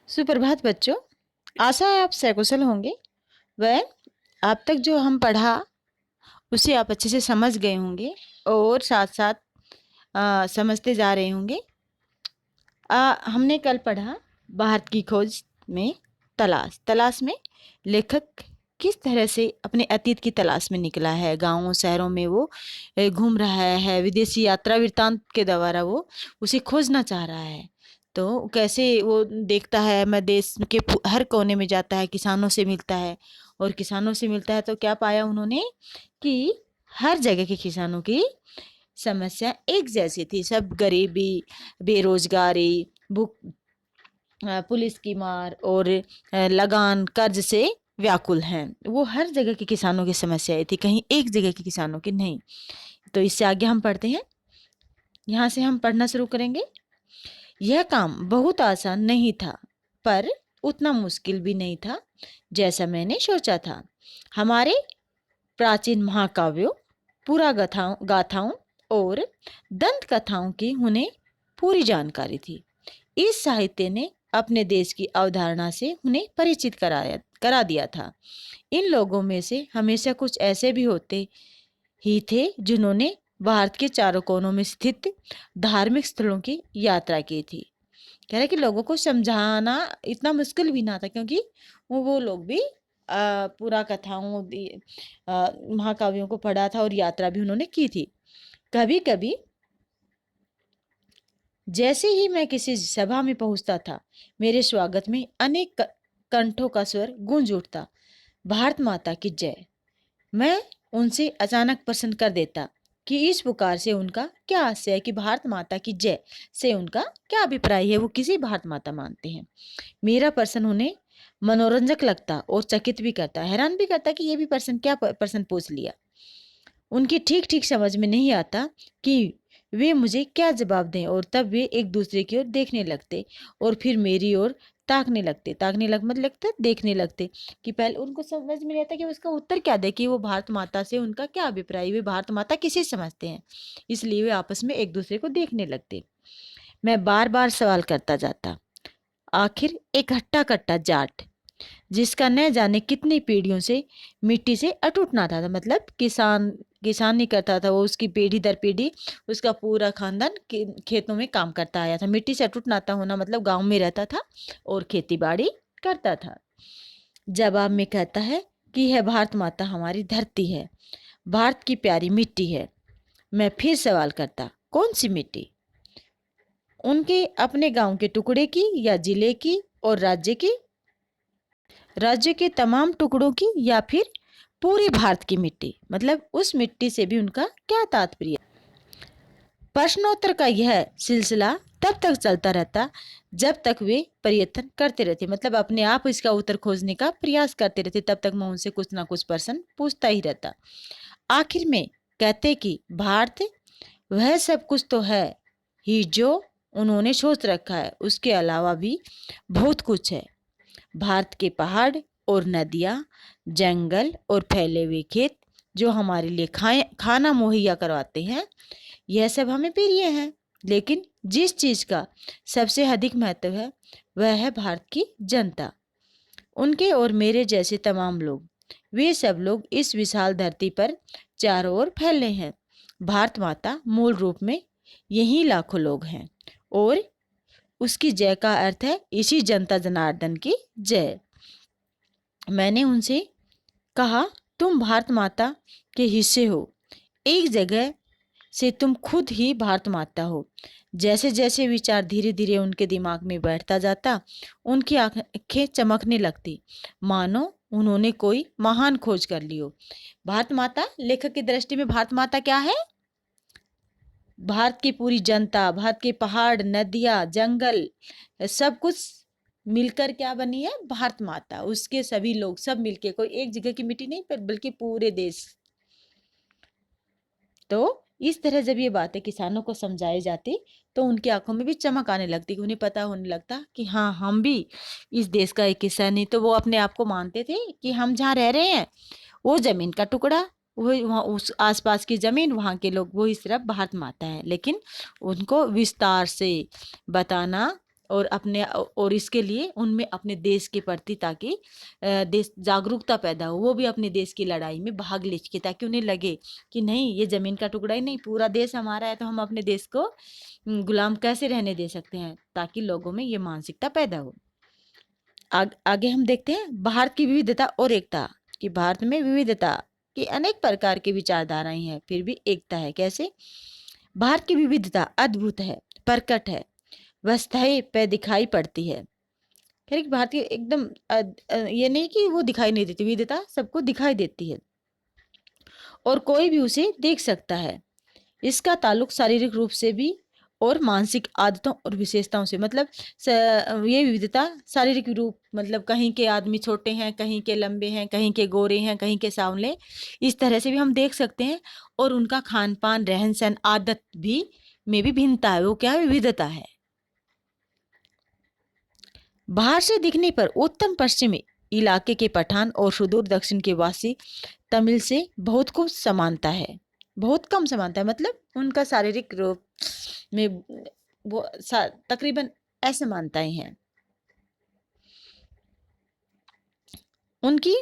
सुप्रभात बच्चों। आशा है आप सकुशल होंगे। वह अब तक जो हम पढ़ा उसे आप अच्छे से समझ गए होंगे और साथ साथ समझते जा रहे होंगे। हमने कल पढ़ा भारत की खोज में तलाश में लेखक किस तरह से अपने अतीत की तलाश में निकला है। गांवों शहरों में वो घूम रहा है, विदेशी यात्रा वृत्तांत के द्वारा वो उसे खोजना चाह रहा है। तो कैसे वो देखता है, मैं देश के हर कोने में जाता है, किसानों से मिलता है और किसानों से मिलता है तो क्या पाया उन्होंने कि हर जगह के किसानों की समस्या एक जैसी थी। सब गरीबी, बेरोजगारी, भूख, पुलिस की मार और लगान कर्ज से व्याकुल हैं। वो हर जगह के किसानों की समस्याएं थी, कहीं एक जगह के किसानों की नहीं। तो इससे आगे हम पढ़ते हैं। यहाँ से हम पढ़ना शुरू करेंगे। यह काम बहुत आसान नहीं था, पर उतना मुश्किल भी नहीं था जैसा मैंने सोचा था। हमारे प्राचीन महाकाव्यों, पुरा गाथाओं और दंत कथाओं की उन्हें पूरी जानकारी थी। इस साहित्य ने अपने देश की अवधारणा से उन्हें परिचित करा दिया था। इन लोगों में से हमेशा कुछ ऐसे भी होते ही थे जिन्होंने भारत के चारों कोनों में स्थित धार्मिक स्थलों की यात्रा की थी। कह रहे कि लोगों को समझाना इतना मुश्किल भी ना था, क्योंकि वो लोग भी पूरा कथाओं महाकाव्यों को पढ़ा था और यात्रा भी उन्होंने की थी। कभी कभी जैसे ही मैं किसी सभा में पहुंचता था, मेरे स्वागत में अनेक कंठों का स्वर गूंज उठता, भारत माता की जय। मैं उनसे अचानक प्रश्न कर देता कि इस पुकार से उनका क्या आशय है, कि भारत माता की जय से उनका क्या अभिप्राय है, वो किसी भारत माता मानते हैं। मेरा प्रश्न उन्हें मनोरंजक लगता और चकित भी करता, हैरान भी करता कि ये भी प्रश्न क्या प्रश्न पूछ लिया। उनकी ठीक ठीक समझ में नहीं आता कि वे मुझे क्या जवाब दें, और तब वे एक दूसरे की ओर देखने लगते और फिर मेरी ओर मतलब देखने लगते कि पहले उनको समझ में नहीं आता कि उसका उत्तर क्या दे, कि वो भारत माता से उनका क्या अभिप्राय, वे भारत माता किसे समझते हैं। इसलिए वे आपस में एक दूसरे को देखने लगते। मैं बार बार सवाल करता जाता। आखिर एक हट्टा कट्टा जाट, जिसका न जाने कितनी पीढ़ियों से मिट्टी से अटूट नाता था, मतलब किसान नहीं करता था वो, उसकी पीढ़ी दर पीढ़ी उसका पूरा खानदान खेतों में काम करता आया था। मिट्टी से अटूट नाता होना मतलब गांव में रहता था और खेती बाड़ी करता था। जवाब में कहता है कि यह भारत माता हमारी धरती है, भारत की प्यारी मिट्टी है। मैं फिर सवाल करता, कौन सी मिट्टी? उनके अपने गांव के टुकड़े की, या जिले की और राज्य के तमाम टुकड़ों की, या फिर पूरे भारत की मिट्टी, मतलब उस मिट्टी से भी उनका क्या तात्पर्य। प्रश्नोत्तर का यह सिलसिला तब तक चलता रहता जब तक वे प्रयत्न करते रहते, मतलब अपने आप इसका उत्तर खोजने का प्रयास करते रहते, तब तक मैं उनसे कुछ ना कुछ प्रश्न पूछता ही रहता। आखिर में कहते कि भारत वह सब कुछ तो है ही जो उन्होंने सोच रखा है, उसके अलावा भी बहुत कुछ है। भारत के पहाड़ और नदियाँ, जंगल और फैले हुए खेत जो हमारे लिए खाना मुहैया करवाते हैं, यह सब हमें प्रिय है। लेकिन जिस चीज़ का सबसे अधिक महत्व है वह है भारत की जनता, उनके और मेरे जैसे तमाम लोग। वे सब लोग इस विशाल धरती पर चारों ओर फैले हैं। भारत माता मूल रूप में यही लाखों लोग हैं, और उसकी जय का अर्थ है इसी जनता जनार्दन की जय। मैंने उनसे कहा, तुम भारत माता के हिस्से हो, एक जगह से तुम खुद ही भारत माता हो। जैसे जैसे विचार धीरे धीरे उनके दिमाग में बैठता जाता, उनकी आंखें चमकने लगती, मानो उन्होंने कोई महान खोज कर ली हो। भारत माता, लेखक की दृष्टि में भारत माता क्या है? भारत की पूरी जनता, भारत के पहाड़, नदियाँ, जंगल, सब कुछ मिलकर क्या बनी है? भारत माता। उसके सभी लोग सब मिलके, कोई एक जगह की मिट्टी नहीं, पर बल्कि पूरे देश। तो इस तरह जब ये बातें किसानों को समझाई जाती तो उनकी आंखों में भी चमक आने लगती, कि उन्हें पता होने लगता कि हाँ, हम भी इस देश का एक हिस्सा। नहीं तो वो अपने आप को मानते थे कि हम जहाँ रह रहे हैं वो जमीन का टुकड़ा, वही वहाँ उस आसपास की जमीन, वहाँ के लोग, वही सिर्फ भारत माता है। लेकिन उनको विस्तार से बताना और और इसके लिए उनमें अपने देश के प्रति, ताकि देश जागरूकता पैदा हो, वो भी अपने देश की लड़ाई में भाग ले सके, ताकि उन्हें लगे कि नहीं, ये ज़मीन का टुकड़ा ही नहीं, पूरा देश हमारा है, तो हम अपने देश को गुलाम कैसे रहने दे सकते हैं, ताकि लोगों में ये मानसिकता पैदा हो। आगे हम देखते हैं भारत की विविधता और एकता, कि भारत में विविधता की अनेक प्रकार की विचारधाराएं हैं, फिर भी एकता है। कैसे? भारत की विविधता अद्भुत है, प्रकट है, वह सतह पे दिखाई पड़ती है। कह रहे कि भारत की एकदम ये नहीं कि वो दिखाई नहीं देती, विविधता सबको दिखाई देती है और कोई भी उसे देख सकता है। इसका ताल्लुक शारीरिक रूप से भी और मानसिक आदतों और विशेषताओं से, मतलब ये विविधता शारीरिक रूप, मतलब कहीं के आदमी छोटे हैं, कहीं के लंबे हैं, कहीं के गोरे हैं, कहीं के सांवले, इस तरह से भी हम देख सकते हैं। और उनका खान पान, रहन सहन, आदत भी में भी भिन्नता है, वो क्या है? विविधता है। बाहर से दिखने पर उत्तम पश्चिमी इलाके के पठान और सुदूर दक्षिण के वासी तमिल से बहुत कुछ समानता है, बहुत कम समानता है, मतलब उनका शारीरिक रूप में वो तकरीबन असमानताएं हैं। उनकी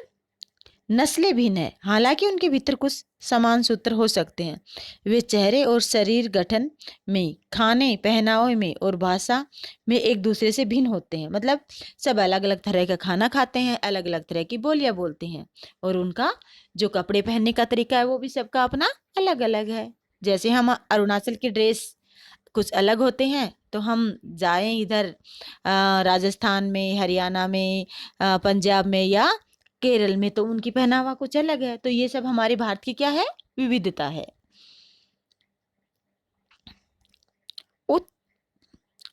नस्लें भिन्न है, हालांकि उनके भीतर कुछ समान सूत्र हो सकते हैं। वे चेहरे और शरीर गठन में, खाने पहनावे में और भाषा में एक दूसरे से भिन्न होते हैं, मतलब सब अलग अलग तरह का खाना खाते हैं, अलग अलग तरह की बोलियां बोलते हैं, और उनका जो कपड़े पहनने का तरीका है वो भी सबका अपना अलग अलग है। जैसे हम अरुणाचल की ड्रेस कुछ अलग होते हैं, तो हम जाएं इधर राजस्थान में, हरियाणा में, पंजाब में या केरल में, तो उनकी पहनावा कुछ अलग है। तो ये सब हमारे भारत की क्या है? विविधता है।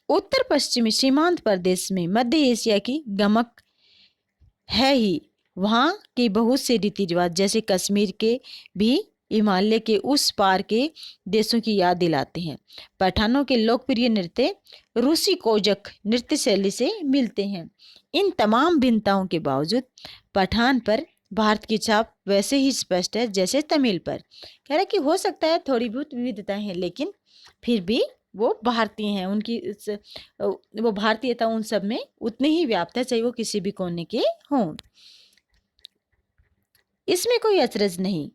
उत्तर पश्चिमी सीमांत प्रदेश में मध्य एशिया की गमक है ही। वहाँ के बहुत से रीति रिवाज, जैसे कश्मीर के, भी हिमालय के उस पार के देशों की याद दिलाते हैं। पठानों के लोकप्रिय नृत्य रूसी कोजक नृत्य शैली से मिलते हैं। इन तमाम भिन्नताओं के बावजूद पठान पर भारत की छाप वैसे ही स्पष्ट है जैसे तमिल पर। कह रहा कि हो सकता है थोड़ी बहुत विविधताएं हैं, लेकिन फिर भी वो भारतीय हैं, उनकी वो भारतीयता उन सब में उतनी ही व्याप्त है, चाहे वो किसी भी कोने के हों। इसमें कोई अचरज नहीं,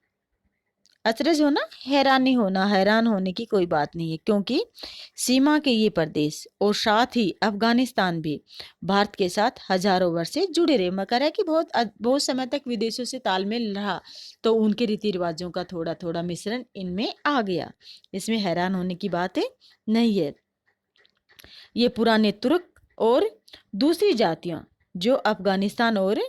अचरज होना, हैरानी होना, हैरान होने की कोई बात नहीं है, क्योंकि सीमा के ये प्रदेश और साथ ही अफगानिस्तान भी भारत के साथ हजारों वर्ष से जुड़े रहे। मगर है कि बहुत समय तक विदेशों से तालमेल रहा, तो उनके रीति रिवाजों का थोड़ा थोड़ा मिश्रण इनमें आ गया। इसमें हैरान होने की बात नहीं है। ये पुराने तुर्क और दूसरी जातियां जो अफगानिस्तान और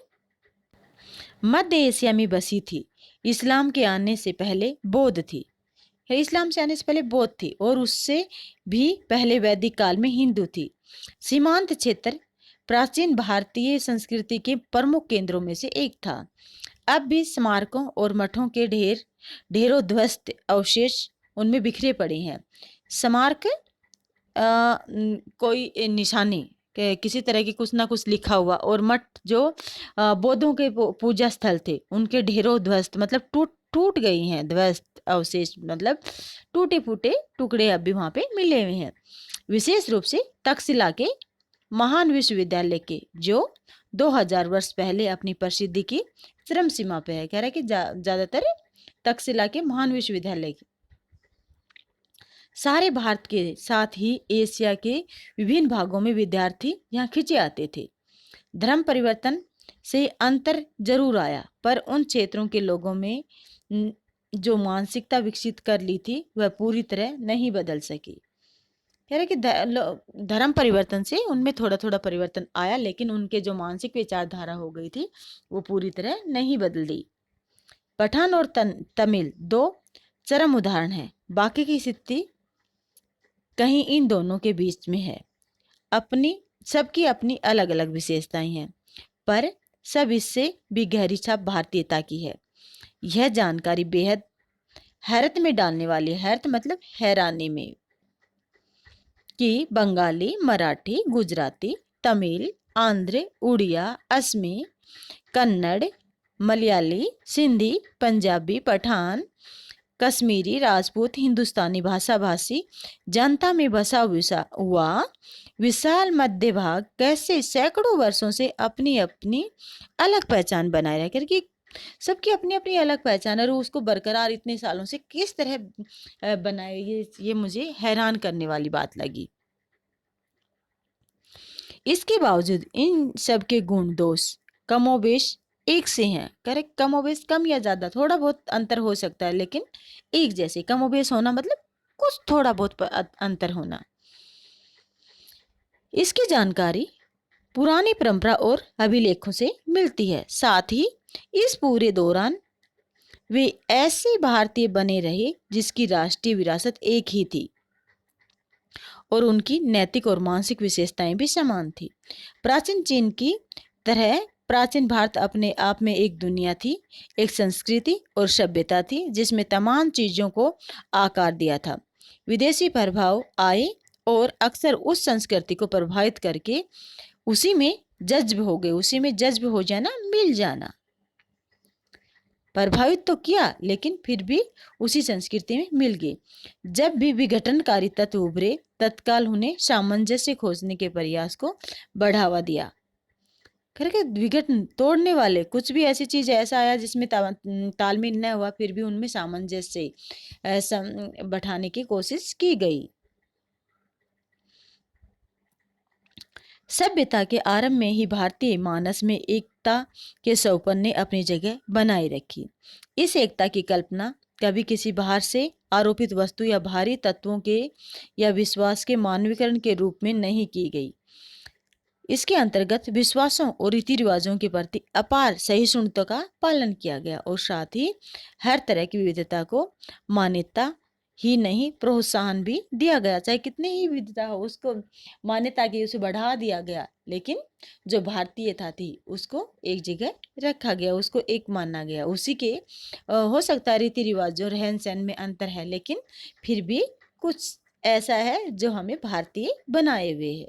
मध्य एशिया में बसी थी, इस्लाम के आने से पहले बौद्ध थी, इस्लाम से आने से पहले बौद्ध थी, और उससे भी पहले वैदिक काल में हिंदू थी। सीमांत क्षेत्र प्राचीन भारतीय संस्कृति के प्रमुख केंद्रों में से एक था। अब भी स्मारकों और मठों के ढेरों ध्वस्त अवशेष उनमें बिखरे पड़े हैं। स्मारक कोई निशानी किसी तरह की कुछ ना कुछ लिखा हुआ, और मठ जो बौद्धों के पूजा स्थल थे, उनके ढेरों ध्वस्त, मतलब टूट गई हैं, ध्वस्त अवशेष मतलब टूटे फूटे टुकड़े अब भी वहाँ पे मिले हुए हैं। विशेष रूप से तक्षशिला के महान विश्वविद्यालय के, जो 2000 वर्ष पहले अपनी प्रसिद्धि की चरम सीमा पे है। कह रहा है कि ज्यादातर तक्षशिला के महान विश्वविद्यालय की सारे भारत के साथ ही एशिया के विभिन्न भागों में विद्यार्थी यहाँ खिंचे आते थे। धर्म परिवर्तन से अंतर जरूर आया, पर उन क्षेत्रों के लोगों में जो मानसिकता विकसित कर ली थी वह पूरी तरह नहीं बदल सकी। कह रहे कि धर्म परिवर्तन से उनमें थोड़ा थोड़ा परिवर्तन आया, लेकिन उनके जो मानसिक विचारधारा हो गई थी वो पूरी तरह नहीं बदल दी। पठान और तमिल दो चरम उदाहरण हैं, बाकी की स्थिति कहीं इन दोनों के बीच में है। सबकी अपनी अलग अलग विशेषताएं हैं, पर सब इससे भी गहरी छाप भारतीयता की है। यह जानकारी बेहद हैरत में डालने वाली है, हैरत मतलब हैरानी में, कि बंगाली, मराठी, गुजराती, तमिल, आंध्र, उड़िया, असमी, कन्नड़, मलयाली, सिंधी, पंजाबी, पठान, कश्मीरी, राजपूत, हिंदुस्तानी भाषा भाषी जनता में बसा हुआ विशाल मध्य भाग कैसे सैकड़ों वर्षों से अपनी अपनी अलग पहचान बनाए रह करके, सबकी अपनी अपनी अलग पहचान है और उसको बरकरार इतने सालों से किस तरह बनाए, ये मुझे हैरान करने वाली बात लगी। इसके बावजूद इन सब के गुण दोष कमोबेश एक से हैं। करेक्ट, कमोबेश कम या ज्यादा थोड़ा बहुत अंतर हो सकता है, लेकिन एक जैसे। कमोबेश होना मतलब कुछ थोड़ा बहुत अंतर होना। इसकी जानकारी पुरानी परंपरा और अभिलेखों से मिलती है। साथ ही इस पूरे दौरान वे ऐसे भारतीय बने रहे जिसकी राष्ट्रीय विरासत एक ही थी और उनकी नैतिक और मानसिक विशेषताएं भी समान थी। प्राचीन चीन की तरह प्राचीन भारत अपने आप में एक दुनिया थी, एक संस्कृति और सभ्यता थी जिसमें तमाम चीजों को आकार दिया था। विदेशी प्रभाव आए और अक्सर उस संस्कृति को प्रभावित करके उसी में जज्ब हो गए। उसी में जज्ब हो जाना, मिल जाना। प्रभावित तो किया लेकिन फिर भी उसी संस्कृति में मिल गए। जब भी विघटनकारी तत्व उभरे तत्काल उन्हें सामंजस्य खोजने के प्रयास को बढ़ावा दिया। करके विघटन तोड़ने वाले कुछ भी ऐसी चीज ऐसा आया जिसमें तालमेल न हुआ, फिर भी उनमें सामंजस्य बैठाने की कोशिश की गई। सभ्यता के आरंभ में ही भारतीय मानस में एकता के सौपन ने अपनी जगह बनाए रखी। इस एकता की कल्पना कभी किसी बाहर से आरोपित वस्तु या भारी तत्वों के या विश्वास के मानवीकरण के रूप में नहीं की गई। इसके अंतर्गत विश्वासों और रीति रिवाजों के प्रति अपार सहिष्णुता का पालन किया गया और साथ ही हर तरह की विविधता को मान्यता ही नहीं प्रोत्साहन भी दिया गया। चाहे कितनी ही विविधता हो उसको मान्यता की, उसे बढ़ा दिया गया, लेकिन जो भारतीयता थी उसको एक जगह रखा गया, उसको एक माना गया। उसी के हो सकता है रीति रिवाज और रहन सहन में अंतर है, लेकिन फिर भी कुछ ऐसा है जो हमें भारतीय बनाए हुए है।